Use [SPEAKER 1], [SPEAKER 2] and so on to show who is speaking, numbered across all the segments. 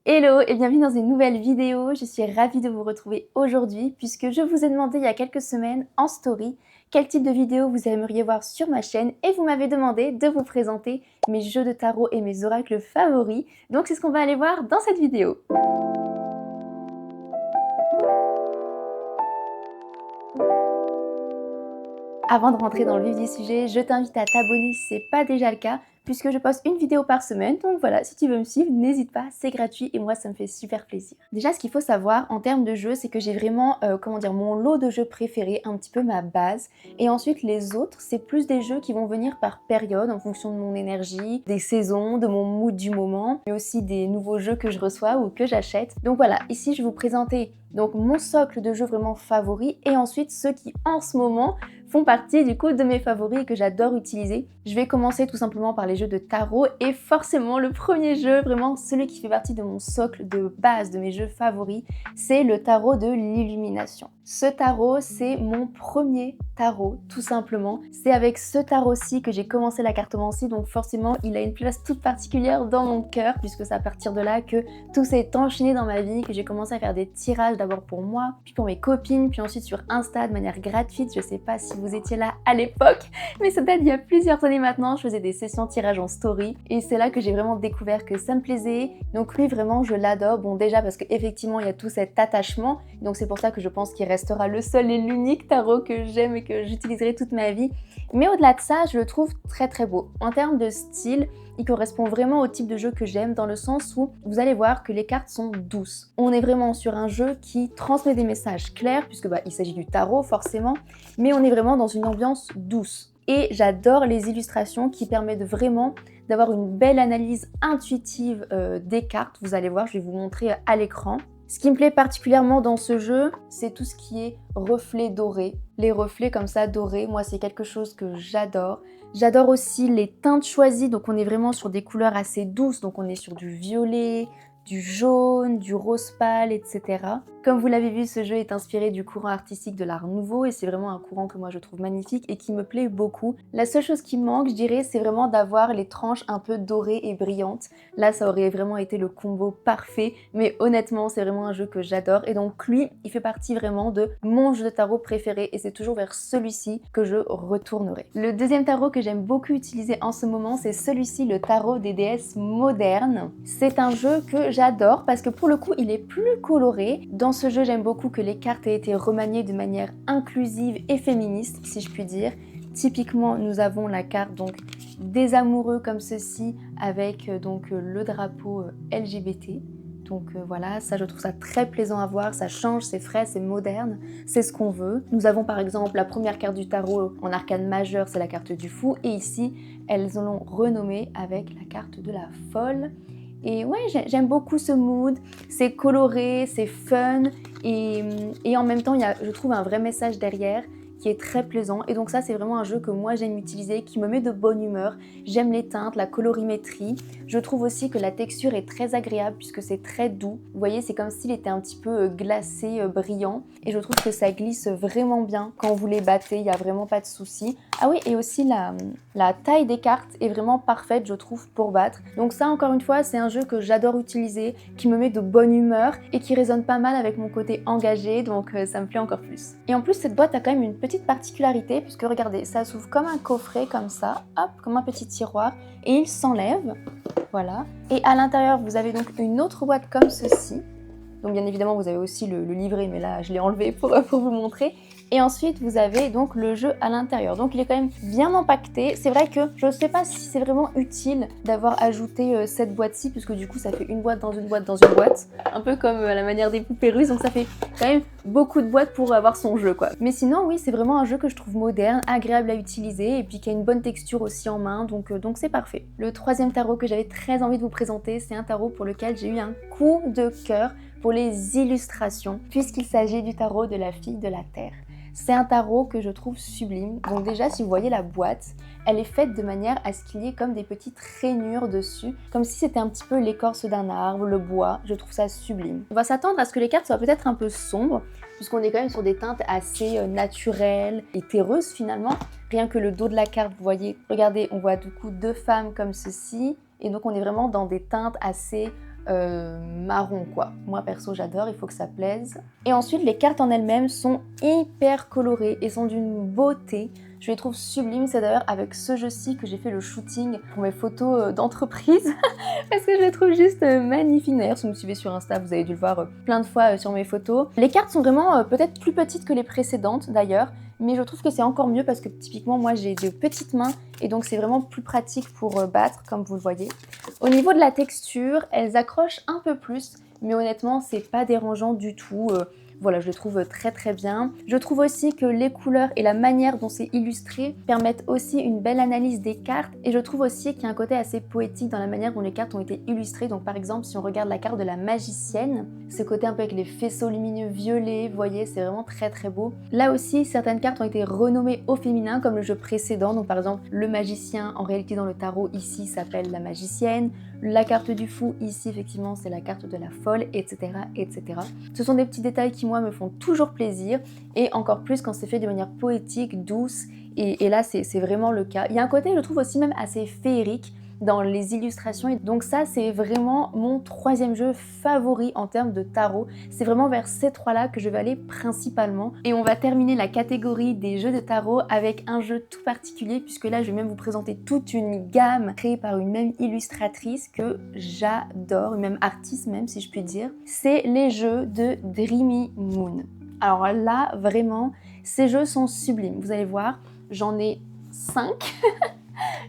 [SPEAKER 1] Hello et bienvenue dans une nouvelle vidéo. Je suis ravie de vous retrouver aujourd'hui puisque je vous ai demandé il y a quelques semaines en story quel type de vidéo vous aimeriez voir sur ma chaîne et vous m'avez demandé de vous présenter mes jeux de tarot et mes oracles favoris. Donc c'est ce qu'on va aller voir dans cette vidéo. Avant de rentrer dans le vif du sujet, je t'invite à t'abonner si ce n'est pas déjà le cas, puisque je poste une vidéo par semaine. Donc voilà, si tu veux me suivre, n'hésite pas, c'est gratuit et moi ça me fait super plaisir. Déjà, ce qu'il faut savoir en termes de jeux, c'est que j'ai vraiment, mon lot de jeux préférés, un petit peu ma base. Et ensuite, les autres, c'est plus des jeux qui vont venir par période, en fonction de mon énergie, des saisons, de mon mood du moment, mais aussi des nouveaux jeux que je reçois ou que j'achète. Donc voilà, ici je vais vous présenter donc mon socle de jeux vraiment favoris et ensuite ceux qui en ce moment font partie du coup de mes favoris et que j'adore utiliser. Je vais commencer tout simplement par les jeux de tarot et forcément le premier jeu, vraiment celui qui fait partie de mon socle de base de mes jeux favoris, c'est le tarot de l'illumination. Ce tarot, c'est mon premier tarot, tout simplement. C'est avec ce tarot-ci que j'ai commencé la cartomancie, donc forcément il a une place toute particulière dans mon cœur puisque c'est à partir de là que tout s'est enchaîné dans ma vie, que j'ai commencé à faire des tirages d'abord pour moi, puis pour mes copines, puis ensuite sur Insta de manière gratuite. Je sais pas si vous étiez là à l'époque, mais ça date il y a plusieurs années maintenant. Je faisais des sessions tirage en story et c'est là que j'ai vraiment découvert que ça me plaisait. Donc lui vraiment je l'adore. Bon déjà parce qu'effectivement il y a tout cet attachement, donc c'est pour ça que je pense qu'il restera le seul et l'unique tarot que j'aime et que j'utiliserai toute ma vie. Mais au-delà de ça, je le trouve très très beau. En termes de style, il correspond vraiment au type de jeu que j'aime dans le sens où vous allez voir que les cartes sont douces. On est vraiment sur un jeu qui transmet des messages clairs puisque il s'agit du tarot forcément, mais on est vraiment dans une ambiance douce. Et j'adore les illustrations qui permettent vraiment d'avoir une belle analyse intuitive des cartes. Vous allez voir, je vais vous montrer à l'écran. Ce qui me plaît particulièrement dans ce jeu, c'est tout ce qui est reflets dorés. Les reflets comme ça dorés, moi c'est quelque chose que j'adore. J'adore aussi les teintes choisies, donc on est vraiment sur des couleurs assez douces, donc on est sur du violet, du jaune, du rose pâle, etc. Comme vous l'avez vu, ce jeu est inspiré du courant artistique de l'Art Nouveau et c'est vraiment un courant que moi je trouve magnifique et qui me plaît beaucoup. La seule chose qui manque, je dirais, c'est vraiment d'avoir les tranches un peu dorées et brillantes. Là, ça aurait vraiment été le combo parfait, mais honnêtement, c'est vraiment un jeu que j'adore et donc lui, il fait partie vraiment de mon jeu de tarot préféré et c'est toujours vers celui-ci que je retournerai. Le deuxième tarot que j'aime beaucoup utiliser en ce moment, c'est celui-ci, le tarot des déesses modernes. C'est un jeu que j'adore parce que pour le coup, il est plus coloré. Dans ce jeu, j'aime beaucoup que les cartes aient été remaniées de manière inclusive et féministe, si je puis dire. Typiquement, nous avons la carte donc des amoureux comme ceci avec le drapeau LGBT. Donc voilà, ça je trouve ça très plaisant à voir, ça change, c'est frais, c'est moderne, c'est ce qu'on veut. Nous avons par exemple la première carte du tarot en arcane majeure, c'est la carte du fou, et ici, elles l'ont renommée avec la carte de la folle. Et ouais, j'aime beaucoup ce mood, c'est coloré, c'est fun, et en même temps, il y a, je trouve, un vrai message derrière qui est très plaisant. Et donc ça, c'est vraiment un jeu que moi j'aime utiliser, qui me met de bonne humeur. J'aime les teintes, la colorimétrie. Je trouve aussi que la texture est très agréable puisque c'est très doux. Vous voyez, c'est comme s'il était un petit peu glacé, brillant. Et je trouve que ça glisse vraiment bien quand vous les battez, il n'y a vraiment pas de souci. Ah oui, et aussi la taille des cartes est vraiment parfaite, je trouve, pour battre. Donc ça, encore une fois, c'est un jeu que j'adore utiliser, qui me met de bonne humeur et qui résonne pas mal avec mon côté engagé, donc ça me plaît encore plus. Et en plus, cette boîte a quand même une petite particularité, puisque regardez, ça s'ouvre comme un coffret, comme ça, hop, comme un petit tiroir, et il s'enlève, voilà. Et à l'intérieur, vous avez donc une autre boîte comme ceci. Donc bien évidemment, vous avez aussi le livret, mais là, je l'ai enlevé pour vous montrer. Et ensuite, vous avez donc le jeu à l'intérieur. Donc il est quand même bien empaqueté. C'est vrai que je ne sais pas si c'est vraiment utile d'avoir ajouté cette boîte-ci, puisque du coup, ça fait une boîte dans une boîte dans une boîte. Un peu comme à la manière des poupées russes. Donc ça fait quand même beaucoup de boîtes pour avoir son jeu, quoi. Mais sinon, oui, c'est vraiment un jeu que je trouve moderne, agréable à utiliser, et puis qui a une bonne texture aussi en main. Donc c'est parfait. Le troisième tarot que j'avais très envie de vous présenter, c'est un tarot pour lequel j'ai eu un coup de cœur pour les illustrations, puisqu'il s'agit du tarot de la fille de la Terre. C'est un tarot que je trouve sublime. Donc déjà, si vous voyez la boîte, elle est faite de manière à ce qu'il y ait comme des petites rainures dessus, comme si c'était un petit peu l'écorce d'un arbre, le bois. Je trouve ça sublime. On va s'attendre à ce que les cartes soient peut-être un peu sombres, puisqu'on est quand même sur des teintes assez naturelles et terreuses finalement. Rien que le dos de la carte, vous voyez, regardez, on voit du coup deux femmes comme ceci, et donc on est vraiment dans des teintes assez marron quoi. Moi perso j'adore, il faut que ça plaise. Et ensuite les cartes en elles-mêmes sont hyper colorées et sont d'une beauté. Je les trouve sublimes, c'est d'ailleurs avec ce jeu-ci que j'ai fait le shooting pour mes photos d'entreprise parce que je les trouve juste magnifiques. D'ailleurs si vous me suivez sur Insta vous avez dû le voir plein de fois sur mes photos. Les cartes sont vraiment peut-être plus petites que les précédentes d'ailleurs, mais je trouve que c'est encore mieux parce que typiquement moi j'ai de petites mains et donc c'est vraiment plus pratique pour battre comme vous le voyez. Au niveau de la texture, elles accrochent un peu plus, mais honnêtement c'est pas dérangeant du tout. Voilà, je le trouve très très bien. Je trouve aussi que les couleurs et la manière dont c'est illustré permettent aussi une belle analyse des cartes et je trouve aussi qu'il y a un côté assez poétique dans la manière dont les cartes ont été illustrées. Donc par exemple, si on regarde la carte de la magicienne, ce côté un peu avec les faisceaux lumineux violets, vous voyez, c'est vraiment très très beau. Là aussi, certaines cartes ont été renommées au féminin comme le jeu précédent. Donc par exemple, le magicien en réalité dans le tarot ici s'appelle la magicienne. La carte du fou, ici effectivement c'est la carte de la folle, etc. etc. Ce sont des petits détails qui moi me font toujours plaisir et encore plus quand c'est fait de manière poétique, douce et là c'est vraiment le cas. Il y a un côté je trouve aussi même assez féerique dans les illustrations et donc ça c'est vraiment mon troisième jeu favori en termes de tarot. C'est vraiment vers ces trois-là que je vais aller principalement et on va terminer la catégorie des jeux de tarot avec un jeu tout particulier puisque là je vais même vous présenter toute une gamme créée par une même illustratrice que j'adore, une même artiste même si je puis dire. C'est les jeux de Dreamy Moon. Alors là vraiment ces jeux sont sublimes, vous allez voir, j'en ai 5.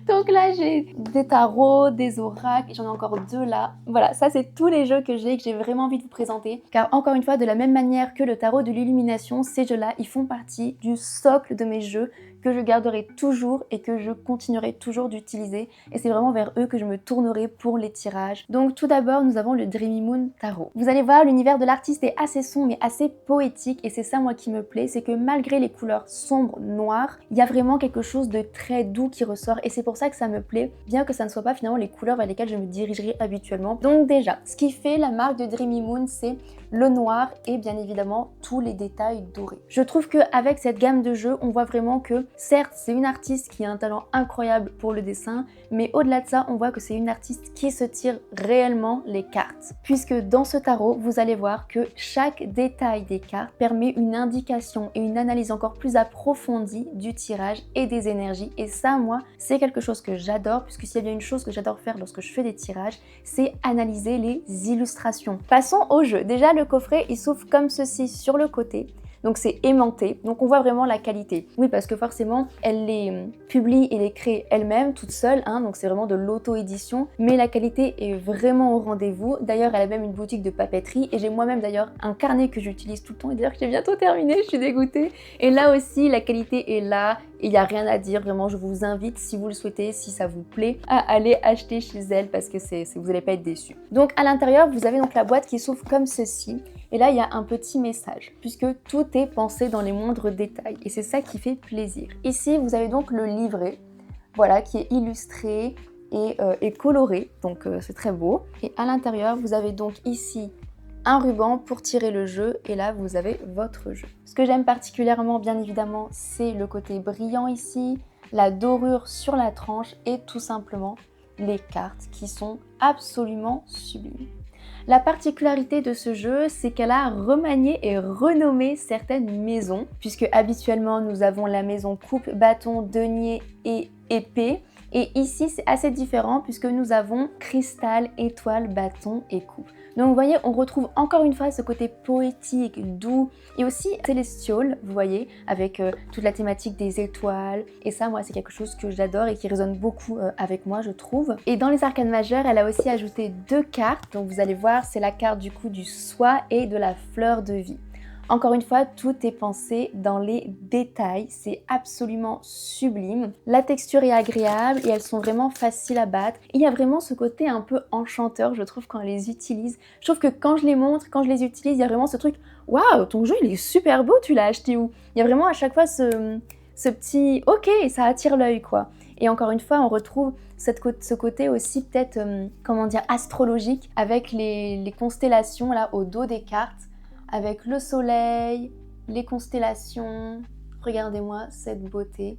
[SPEAKER 1] Donc là j'ai des tarots, des oracles, et j'en ai encore 2 là. Voilà, ça c'est tous les jeux que j'ai vraiment envie de vous présenter. Car encore une fois, de la même manière que le tarot de l'illumination, ces jeux-là, ils font partie du socle de mes jeux que je garderai toujours et que je continuerai toujours d'utiliser. Et c'est vraiment vers eux que je me tournerai pour les tirages. Donc tout d'abord, nous avons le Dreamy Moon Tarot. Vous allez voir, l'univers de l'artiste est assez sombre mais assez poétique et c'est ça moi qui me plaît, c'est que malgré les couleurs sombres, noires, il y a vraiment quelque chose de très doux qui ressort et c'est pour ça que ça me plaît, bien que ça ne soit pas finalement les couleurs vers lesquelles je me dirigerai habituellement. Donc déjà, ce qui fait la marque de Dreamy Moon, c'est le noir et bien évidemment tous les détails dorés. Je trouve qu'avec cette gamme de jeux, on voit vraiment que certes c'est une artiste qui a un talent incroyable pour le dessin, mais au-delà de ça, on voit que c'est une artiste qui se tire réellement les cartes. Puisque dans ce tarot, vous allez voir que chaque détail des cartes permet une indication et une analyse encore plus approfondie du tirage et des énergies. Et ça, moi, c'est quelque chose que j'adore, puisque s'il y a bien une chose que j'adore faire lorsque je fais des tirages, c'est analyser les illustrations. Passons au jeu. Déjà, le coffret, il s'ouvre comme ceci sur le côté. Donc c'est aimanté, donc on voit vraiment la qualité. Oui, parce que forcément, elle les publie et les crée elle-même, toute seule, hein, donc c'est vraiment de l'auto-édition, mais la qualité est vraiment au rendez-vous. D'ailleurs, elle a même une boutique de papeterie, et j'ai moi-même d'ailleurs un carnet que j'utilise tout le temps, et d'ailleurs que j'ai bientôt terminé, je suis dégoûtée. Et là aussi, la qualité est là, il n'y a rien à dire, vraiment, je vous invite, si vous le souhaitez, si ça vous plaît, à aller acheter chez elle, parce que vous n'allez pas être déçus. Donc à l'intérieur, vous avez donc la boîte qui s'ouvre comme ceci, et là, il y a un petit message, puisque tout est pensé dans les moindres détails. Et c'est ça qui fait plaisir. Ici, vous avez donc le livret, voilà, qui est illustré et coloré. Donc, c'est très beau. Et à l'intérieur, vous avez donc ici un ruban pour tirer le jeu. Et là, vous avez votre jeu. Ce que j'aime particulièrement, bien évidemment, c'est le côté brillant ici, la dorure sur la tranche et tout simplement les cartes qui sont absolument sublimes. La particularité de ce jeu, c'est qu'elle a remanié et renommé certaines maisons, puisque habituellement nous avons la maison coupe, bâton, denier et épée. Et ici, c'est assez différent puisque nous avons cristal, étoile, bâton et coupe. Donc vous voyez, on retrouve encore une fois ce côté poétique, doux et aussi célestial, vous voyez, avec toute la thématique des étoiles. Et ça, moi, c'est quelque chose que j'adore et qui résonne beaucoup avec moi, je trouve. Et dans les arcanes majeures, elle a aussi ajouté 2 cartes. Donc vous allez voir, c'est la carte du coup du soi et de la fleur de vie. Encore une fois, tout est pensé dans les détails, c'est absolument sublime. La texture est agréable et elles sont vraiment faciles à battre. Il y a vraiment ce côté un peu enchanteur, je trouve, quand on les utilise. Je trouve que quand je les montre, quand je les utilise, il y a vraiment ce truc « Waouh, ton jeu il est super beau, tu l'as acheté où ?» Il y a vraiment à chaque fois ce petit « Ok, ça attire l'œil quoi ». Et encore une fois, on retrouve ce côté aussi peut-être, comment dire, astrologique avec les constellations là au dos des cartes. Avec le soleil, les constellations, regardez-moi cette beauté.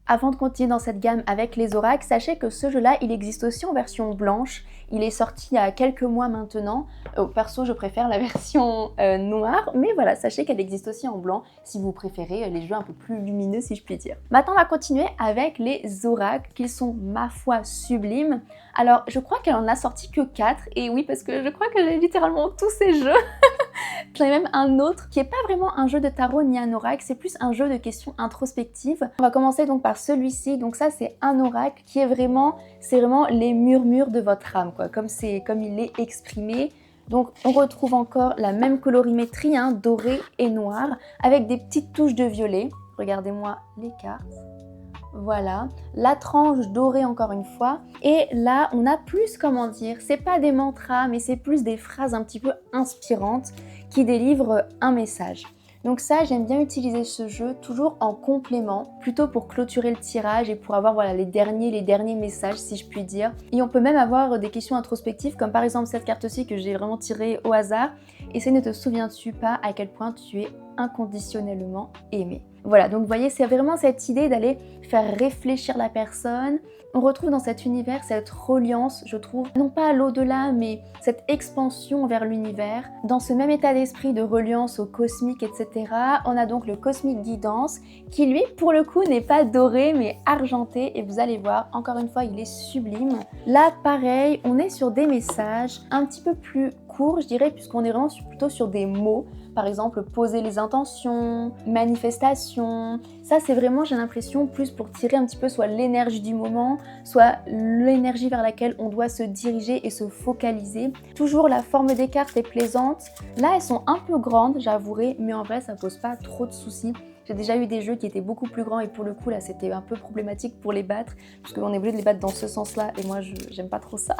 [SPEAKER 1] Avant de continuer dans cette gamme avec les oracles, sachez que ce jeu-là, il existe aussi en version blanche. Il est sorti il y a quelques mois maintenant. Perso, je préfère la version noire, mais voilà, sachez qu'elle existe aussi en blanc si vous préférez les jeux un peu plus lumineux, si je puis dire. Maintenant, on va continuer avec les oracles, qui sont, ma foi, sublimes. Alors, je crois qu'elle en a sorti que 4, et oui, parce que je crois que j'ai littéralement tous ces jeux. J'en ai même un autre qui n'est pas vraiment un jeu de tarot ni un oracle, c'est plus un jeu de questions introspectives. On va commencer donc par celui-ci. Donc ça, c'est un oracle qui est vraiment, c'est vraiment les murmures de votre âme, quoi, comme il est exprimé. Donc on retrouve encore la même colorimétrie, hein, doré et noir, avec des petites touches de violet. Regardez-moi les cartes. Voilà, la tranche dorée encore une fois. Et là, on a plus, comment dire, c'est pas des mantras, mais c'est plus des phrases un petit peu inspirantes qui délivrent un message. Donc ça, j'aime bien utiliser ce jeu toujours en complément, plutôt pour clôturer le tirage et pour avoir voilà, les derniers messages, si je puis dire. Et on peut même avoir des questions introspectives, comme par exemple cette carte-ci que j'ai vraiment tirée au hasard. Essaye, ne te souviens-tu pas à quel point tu es inconditionnellement aimé? Voilà, donc vous voyez, c'est vraiment cette idée d'aller faire réfléchir la personne. On retrouve dans cet univers cette reliance, je trouve, non pas à l'au-delà, mais cette expansion vers l'univers. Dans ce même état d'esprit de reliance au cosmique, etc., on a donc le Cosmic Guidance, qui lui, pour le coup, n'est pas doré, mais argenté. Et vous allez voir, encore une fois, il est sublime. Là, pareil, on est sur des messages un petit peu plus courts, je dirais, puisqu'on est vraiment plutôt sur des mots. Par exemple, poser les intentions, manifestation. Ça, c'est vraiment, j'ai l'impression, plus pour tirer un petit peu soit l'énergie du moment, soit l'énergie vers laquelle on doit se diriger et se focaliser. Toujours, la forme des cartes est plaisante. Là, elles sont un peu grandes, j'avouerai, mais en vrai, ça pose pas trop de soucis. J'ai déjà eu des jeux qui étaient beaucoup plus grands et pour le coup, là, c'était un peu problématique pour les battre, parce qu'on est obligé de les battre dans ce sens-là et moi, j'aime pas trop ça.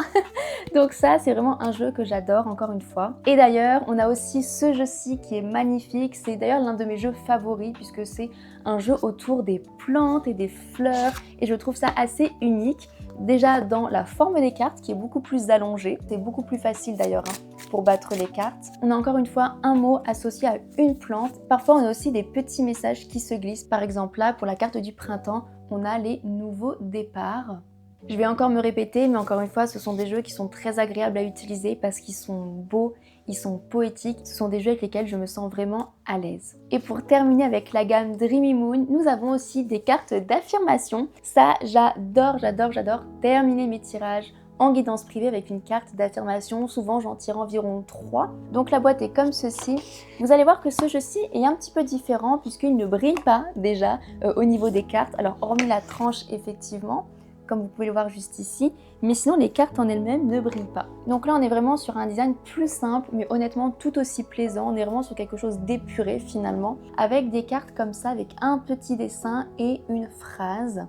[SPEAKER 1] Donc ça, c'est vraiment un jeu que j'adore, encore une fois. Et d'ailleurs, on a aussi ce jeu-ci qui est magnifique. C'est d'ailleurs l'un de mes jeux favoris, puisque c'est un jeu autour des plantes et des fleurs. Et je trouve ça assez unique. Déjà dans la forme des cartes, qui est beaucoup plus allongée. C'est beaucoup plus facile d'ailleurs, hein, pour battre les cartes. On a encore une fois un mot associé à une plante. Parfois, on a aussi des petits messages qui se glissent. Par exemple, là, pour la carte du printemps, on a les nouveaux départs. Je vais encore me répéter, mais encore une fois, ce sont des jeux qui sont très agréables à utiliser parce qu'ils sont beaux, ils sont poétiques. Ce sont des jeux avec lesquels je me sens vraiment à l'aise. Et pour terminer avec la gamme Dreamy Moon, nous avons aussi des cartes d'affirmation. Ça, j'adore terminer mes tirages en guidance privée avec une carte d'affirmation. Souvent, j'en tire environ 3. Donc la boîte est comme ceci. Vous allez voir que ce jeu-ci est un petit peu différent puisqu'il ne brille pas déjà au niveau des cartes. Alors, hormis la tranche, effectivement, comme vous pouvez le voir juste ici, mais sinon les cartes en elles-mêmes ne brillent pas. Donc là on est vraiment sur un design plus simple, mais honnêtement tout aussi plaisant. On est vraiment sur quelque chose d'épuré finalement, avec des cartes comme ça, avec un petit dessin et une phrase.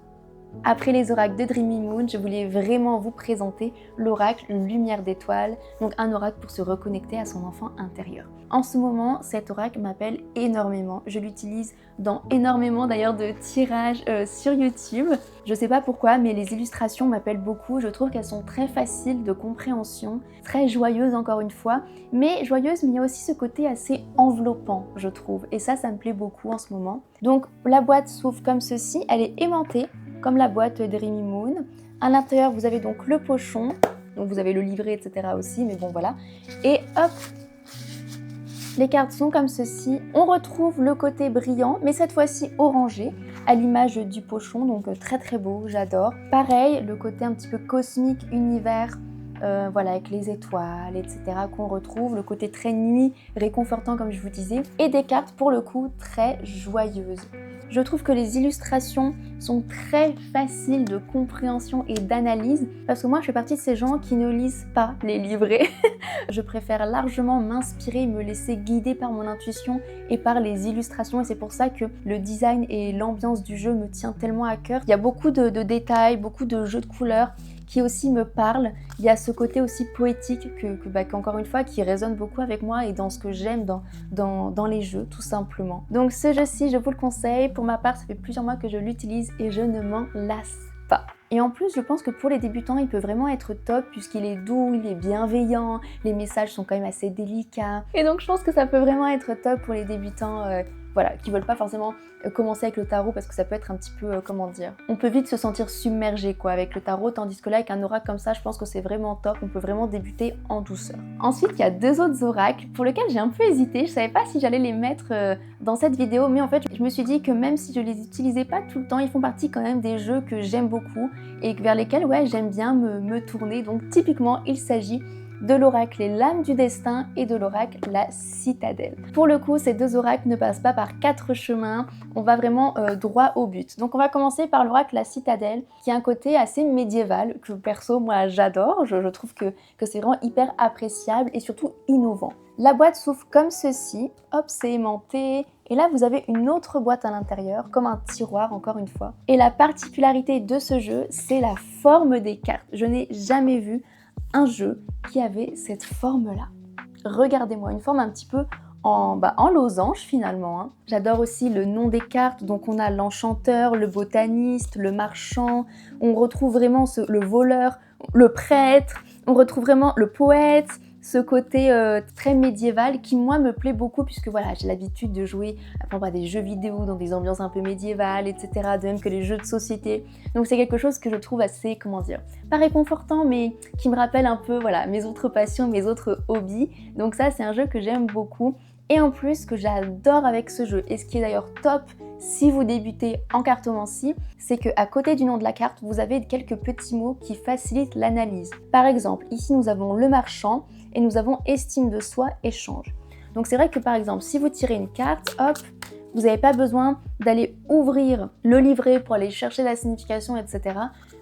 [SPEAKER 1] Après les oracles de Dreamy Moon, je voulais vraiment vous présenter l'oracle Lumière d'étoile, donc un oracle pour se reconnecter à son enfant intérieur. En ce moment, cet oracle m'appelle énormément. Je l'utilise dans énormément d'ailleurs de tirages sur YouTube. Je sais pas pourquoi, mais les illustrations m'appellent beaucoup. Je trouve qu'elles sont très faciles de compréhension, très joyeuses encore une fois, mais joyeuses, mais il y a aussi ce côté assez enveloppant, je trouve. Et ça me plaît beaucoup en ce moment. Donc la boîte s'ouvre comme ceci, elle est aimantée, comme la boîte Dreamy Moon. À l'intérieur, vous avez donc le pochon, donc vous avez le livret, etc. aussi, mais bon voilà. Et hop, les cartes sont comme ceci. On retrouve le côté brillant, mais cette fois-ci orangé, à l'image du pochon, donc très très beau, j'adore. Pareil, le côté un petit peu cosmique, univers, voilà, avec les étoiles, etc. qu'on retrouve, le côté très nuit, réconfortant comme je vous disais, et des cartes pour le coup très joyeuses. Je trouve que les illustrations sont très faciles de compréhension et d'analyse parce que moi je fais partie de ces gens qui ne lisent pas les livrets. Je préfère largement m'inspirer, me laisser guider par mon intuition et par les illustrations et c'est pour ça que le design et l'ambiance du jeu me tient tellement à cœur. Il y a beaucoup de détails, beaucoup de jeux de couleurs qui aussi me parlent. Il y a ce côté aussi poétique qu'encore une fois qui résonne beaucoup avec moi et dans ce que j'aime dans les jeux tout simplement. Donc ce jeu-ci je vous le conseille, pour ma part ça fait plusieurs mois que je l'utilise et je ne m'en lasse pas. Et en plus je pense que pour les débutants il peut vraiment être top puisqu'il est doux, il est bienveillant, les messages sont quand même assez délicats et donc je pense que ça peut vraiment être top pour les débutants voilà, qui veulent pas forcément commencer avec le tarot parce que ça peut être un petit peu, comment dire, on peut vite se sentir submergé quoi avec le tarot, tandis que là avec un oracle comme ça, je pense que c'est vraiment top, on peut vraiment débuter en douceur. Ensuite, il y a deux autres oracles pour lesquels j'ai un peu hésité, je savais pas si j'allais les mettre dans cette vidéo, mais en fait je me suis dit que même si je les utilisais pas tout le temps, ils font partie quand même des jeux que j'aime beaucoup et vers lesquels ouais, j'aime bien me tourner. Donc typiquement, il s'agit de l'oracle Les Lames du Destin et de l'oracle La Citadelle. Pour le coup, ces deux oracles ne passent pas par quatre chemins, on va vraiment droit au but. Donc on va commencer par l'oracle La Citadelle, qui a un côté assez médiéval, que perso, moi j'adore, je trouve que c'est vraiment hyper appréciable et surtout innovant. La boîte s'ouvre comme ceci, hop, c'est aimanté, et là vous avez une autre boîte à l'intérieur, comme un tiroir encore une fois. Et la particularité de ce jeu, c'est la forme des cartes. Je n'ai jamais vu un jeu qui avait cette forme-là. Regardez-moi, une forme un petit peu en losange finalement. Hein. J'adore aussi le nom des cartes, donc on a l'enchanteur, le botaniste, le marchand, on retrouve vraiment le voleur, le prêtre, on retrouve vraiment le poète, ce côté très médiéval qui moi me plaît beaucoup puisque voilà, j'ai l'habitude de jouer à des jeux vidéo dans des ambiances un peu médiévales, etc. De même que les jeux de société. Donc c'est quelque chose que je trouve assez, comment dire, pas réconfortant mais qui me rappelle un peu voilà, mes autres passions, mes autres hobbies. Donc ça c'est un jeu que j'aime beaucoup. Et en plus, ce que j'adore avec ce jeu, et ce qui est d'ailleurs top si vous débutez en cartomancie, c'est qu'à côté du nom de la carte, vous avez quelques petits mots qui facilitent l'analyse. Par exemple, ici nous avons le marchand et nous avons estime de soi, échange. Donc c'est vrai que par exemple, si vous tirez une carte, hop, vous n'avez pas besoin d'aller ouvrir le livret pour aller chercher la signification, etc.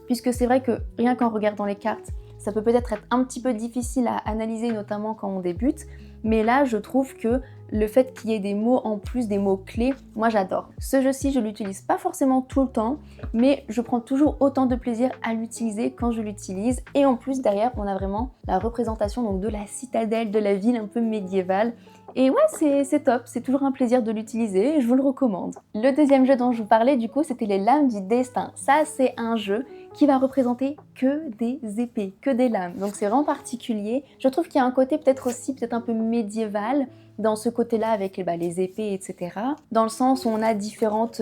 [SPEAKER 1] Puisque c'est vrai que rien qu'en regardant les cartes, ça peut peut-être être un petit peu difficile à analyser, notamment quand on débute. Mais là, je trouve que le fait qu'il y ait des mots en plus, des mots clés, moi j'adore. Ce jeu-ci, je l'utilise pas forcément tout le temps, mais je prends toujours autant de plaisir à l'utiliser quand je l'utilise. Et en plus, derrière, on a vraiment la représentation donc, de la citadelle, de la ville un peu médiévale. Et ouais, c'est top, c'est toujours un plaisir de l'utiliser et je vous le recommande. Le deuxième jeu dont je vous parlais, du coup, c'était les Lames du Destin. Ça, c'est un jeu qui va représenter que des épées, que des lames. Donc c'est vraiment particulier. Je trouve qu'il y a un côté peut-être aussi un peu médiéval dans ce côté-là avec les épées, etc. Dans le sens où on a différentes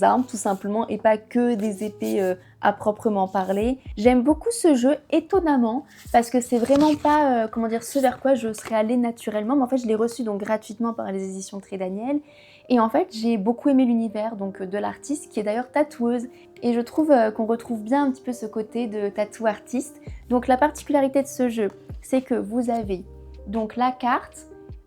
[SPEAKER 1] armes tout simplement et pas que des épées à proprement parler. J'aime beaucoup ce jeu étonnamment parce que c'est vraiment pas comment dire, ce vers quoi je serais allée naturellement, mais en fait je l'ai reçu donc gratuitement par les éditions Très Daniel. Et en fait, j'ai beaucoup aimé l'univers donc de l'artiste qui est d'ailleurs tatoueuse et je trouve qu'on retrouve bien un petit peu ce côté de tatou artiste. Donc la particularité de ce jeu, c'est que vous avez donc la carte,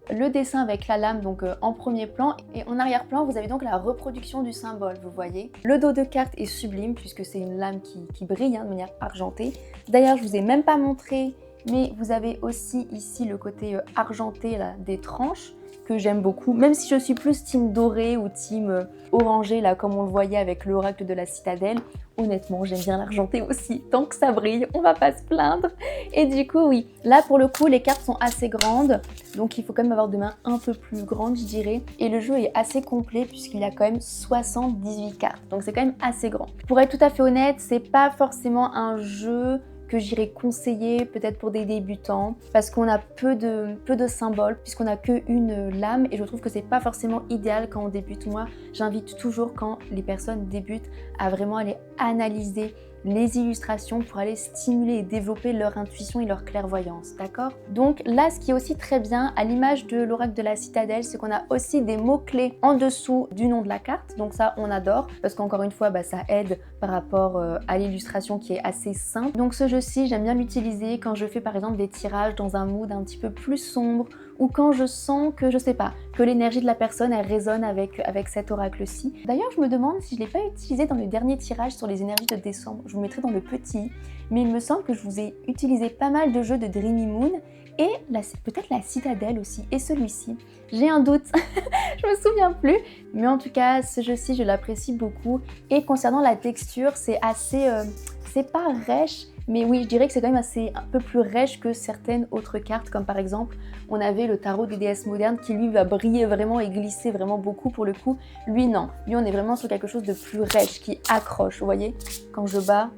[SPEAKER 1] le dessin avec la lame donc en premier plan et en arrière-plan vous avez donc la reproduction du symbole, vous voyez. Le dos de carte est sublime puisque c'est une lame qui brille de manière argentée. D'ailleurs, je vous ai même pas montré, mais vous avez aussi ici le côté argenté là, des tranches que j'aime beaucoup, même si je suis plus team doré ou team orangé là comme on le voyait avec l'oracle de la citadelle. Honnêtement, j'aime bien l'argenté aussi, tant que ça brille, on va pas se plaindre. Et du coup, oui, là pour le coup, les cartes sont assez grandes, donc il faut quand même avoir des mains un peu plus grandes, je dirais. Et le jeu est assez complet puisqu'il y a quand même 78 cartes, donc c'est quand même assez grand. Pour être tout à fait honnête, c'est pas forcément un jeu que j'irais conseiller peut-être pour des débutants parce qu'on a peu de symboles puisqu'on a qu'une lame et je trouve que c'est pas forcément idéal quand on débute. Moi, j'invite toujours quand les personnes débutent à vraiment aller analyser les illustrations pour aller stimuler et développer leur intuition et leur clairvoyance, d'accord? Donc là, ce qui est aussi très bien, à l'image de l'oracle de la citadelle, c'est qu'on a aussi des mots-clés en dessous du nom de la carte, donc ça, on adore, parce qu'encore une fois, ça aide par rapport à l'illustration qui est assez simple. Donc ce jeu-ci, j'aime bien l'utiliser quand je fais par exemple des tirages dans un mood un petit peu plus sombre, ou quand je sens que, je sais pas, que l'énergie de la personne, elle résonne avec cet oracle-ci. D'ailleurs, je me demande si je ne l'ai pas utilisé dans le dernier tirage sur les énergies de décembre. Je vous mettrai dans le petit, mais il me semble que je vous ai utilisé pas mal de jeux de Dreamy Moon, et peut-être la citadelle aussi, et celui-ci. J'ai un doute, je me souviens plus, mais en tout cas, ce jeu-ci, je l'apprécie beaucoup. Et concernant la texture, c'est assez, c'est pas rêche, mais oui, je dirais que c'est quand même un peu plus rêche que certaines autres cartes, comme par exemple, on avait le tarot des déesses modernes qui lui va briller vraiment et glisser vraiment beaucoup pour le coup. Lui, non. Lui, on est vraiment sur quelque chose de plus rêche, qui accroche, vous voyez. Quand je bats,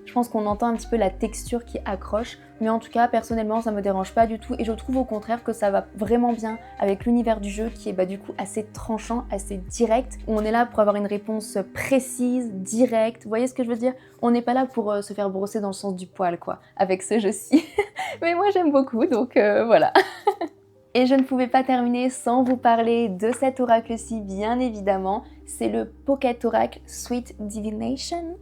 [SPEAKER 1] je pense qu'on entend un petit peu la texture qui accroche. Mais en tout cas, personnellement, ça me dérange pas du tout et je trouve au contraire que ça va vraiment bien avec l'univers du jeu qui est du coup assez tranchant, assez direct, où on est là pour avoir une réponse précise, directe. Vous voyez ce que je veux dire? On n'est pas là pour se faire brosser dans le sens du poil, quoi, avec ce jeu-ci. Mais moi, j'aime beaucoup, donc voilà. Et je ne pouvais pas terminer sans vous parler de cet oracle-ci, bien évidemment. C'est le Pocket Oracle Sweet Divination.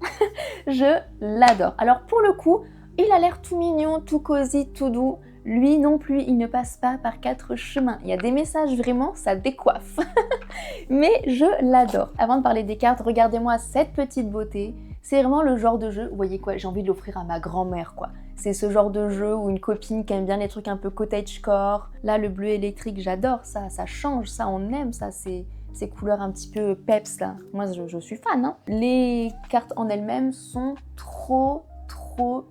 [SPEAKER 1] Je l'adore. Alors pour le coup, il a l'air tout mignon, tout cosy, tout doux. Lui non plus, il ne passe pas par 4 chemins. Il y a des messages vraiment, ça décoiffe. Mais je l'adore. Avant de parler des cartes, regardez-moi cette petite beauté. C'est vraiment le genre de jeu, vous voyez quoi, j'ai envie de l'offrir à ma grand-mère quoi. C'est ce genre de jeu où une copine qui aime bien les trucs un peu cottagecore. Là, le bleu électrique, j'adore ça, ça change, ça on aime ça, ces couleurs un petit peu peps là. Moi, je suis fan. Hein. Les cartes en elles-mêmes sont trop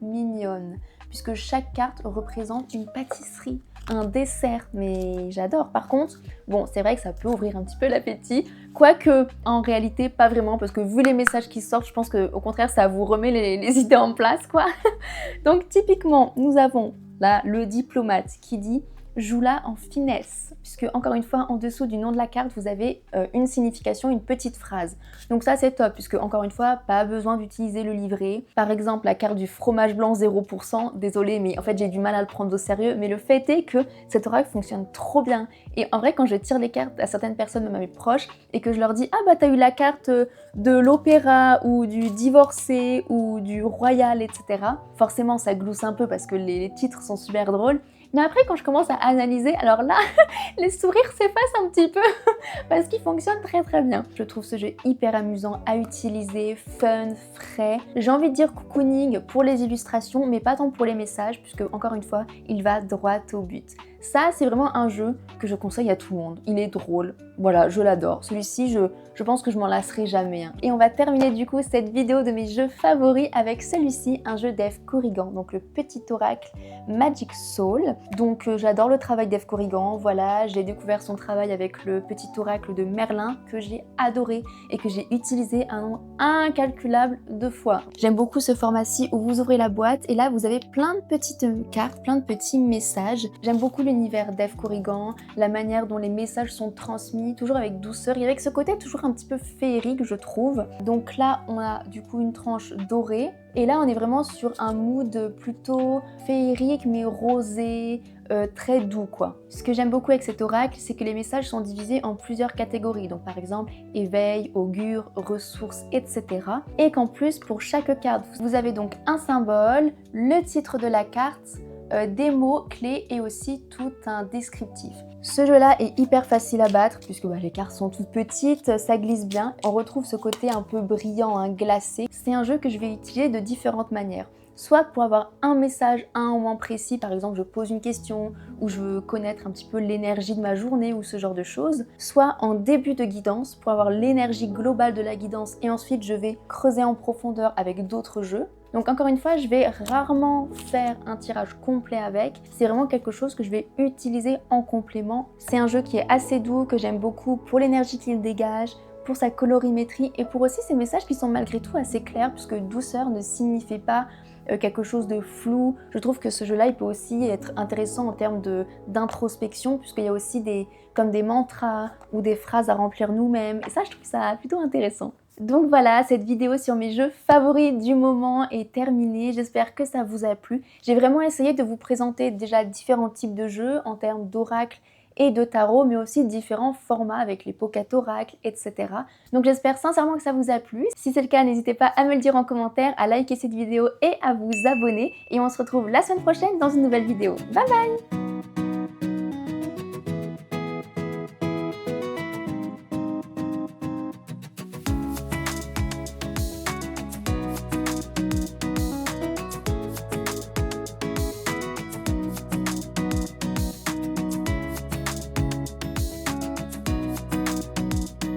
[SPEAKER 1] mignonnes, puisque chaque carte représente une pâtisserie, un dessert, mais j'adore. Par contre, bon, c'est vrai que ça peut ouvrir un petit peu l'appétit, quoique en réalité pas vraiment, parce que vu les messages qui sortent, je pense qu'au contraire ça vous remet les idées en place quoi. Donc typiquement, nous avons là le diplomate qui dit « joue-la en finesse », puisque encore une fois, en dessous du nom de la carte, vous avez une signification, une petite phrase. Donc ça c'est top, puisque encore une fois, pas besoin d'utiliser le livret. Par exemple, la carte du fromage blanc 0%, désolée, mais en fait j'ai du mal à le prendre au sérieux, mais le fait est que cet oracle fonctionne trop bien. Et en vrai, quand je tire les cartes à certaines personnes, même à mes proches, et que je leur dis « ah bah t'as eu la carte de l'opéra, ou du divorcé, ou du royal, etc. » Forcément ça glousse un peu parce que les titres sont super drôles. Mais après, quand je commence à analyser, alors là, les sourires s'effacent un petit peu parce qu'il fonctionne très bien. Je trouve ce jeu hyper amusant à utiliser, fun, frais. J'ai envie de dire cocooning pour les illustrations, mais pas tant pour les messages, puisque encore une fois, il va droit au but. Ça, c'est vraiment un jeu que je conseille à tout le monde. Il est drôle, voilà, je l'adore. Celui-ci, je pense que je m'en lasserai jamais. Hein. Et on va terminer du coup cette vidéo de mes jeux favoris avec celui-ci, un jeu d'Eve Corrigan, donc le petit oracle Magic Soul. Donc j'adore le travail d'Eve Corrigan, voilà, j'ai découvert son travail avec le petit oracle de Merlin que j'ai adoré et que j'ai utilisé un nombre incalculable de fois. J'aime beaucoup ce format-ci où vous ouvrez la boîte et là vous avez plein de petites cartes, plein de petits messages. J'aime beaucoup l'univers d'Eve Corrigan, la manière dont les messages sont transmis, toujours avec douceur et avec ce côté toujours un petit peu féerique je trouve. Donc là on a du coup une tranche dorée et là on est vraiment sur un mood plutôt féerique mais rosé, très doux quoi. Ce que j'aime beaucoup avec cet oracle, c'est que les messages sont divisés en plusieurs catégories, donc par exemple éveil, augure, ressources, etc. Et qu'en plus pour chaque carte, vous avez donc un symbole, le titre de la carte, des mots clés et aussi tout un descriptif. Ce jeu-là est hyper facile à battre puisque les cartes sont toutes petites, ça glisse bien. On retrouve ce côté un peu brillant, hein, glacé. C'est un jeu que je vais utiliser de différentes manières. Soit pour avoir un message à un moment précis, par exemple je pose une question ou je veux connaître un petit peu l'énergie de ma journée ou ce genre de choses. Soit en début de guidance pour avoir l'énergie globale de la guidance et ensuite je vais creuser en profondeur avec d'autres jeux. Donc encore une fois, je vais rarement faire un tirage complet avec. C'est vraiment quelque chose que je vais utiliser en complément. C'est un jeu qui est assez doux, que j'aime beaucoup pour l'énergie qu'il dégage, pour sa colorimétrie et pour aussi ces messages qui sont malgré tout assez clairs puisque douceur ne signifie pas quelque chose de flou. Je trouve que ce jeu-là, il peut aussi être intéressant en termes d'introspection puisqu'il y a aussi comme des mantras ou des phrases à remplir nous-mêmes. Et ça, je trouve ça plutôt intéressant. Donc voilà, cette vidéo sur mes jeux favoris du moment est terminée. J'espère que ça vous a plu. J'ai vraiment essayé de vous présenter déjà différents types de jeux en termes d'oracle et de tarot, mais aussi différents formats avec les pocket oracles, etc. Donc j'espère sincèrement que ça vous a plu. Si c'est le cas, n'hésitez pas à me le dire en commentaire, à liker cette vidéo et à vous abonner. Et on se retrouve la semaine prochaine dans une nouvelle vidéo. Bye bye!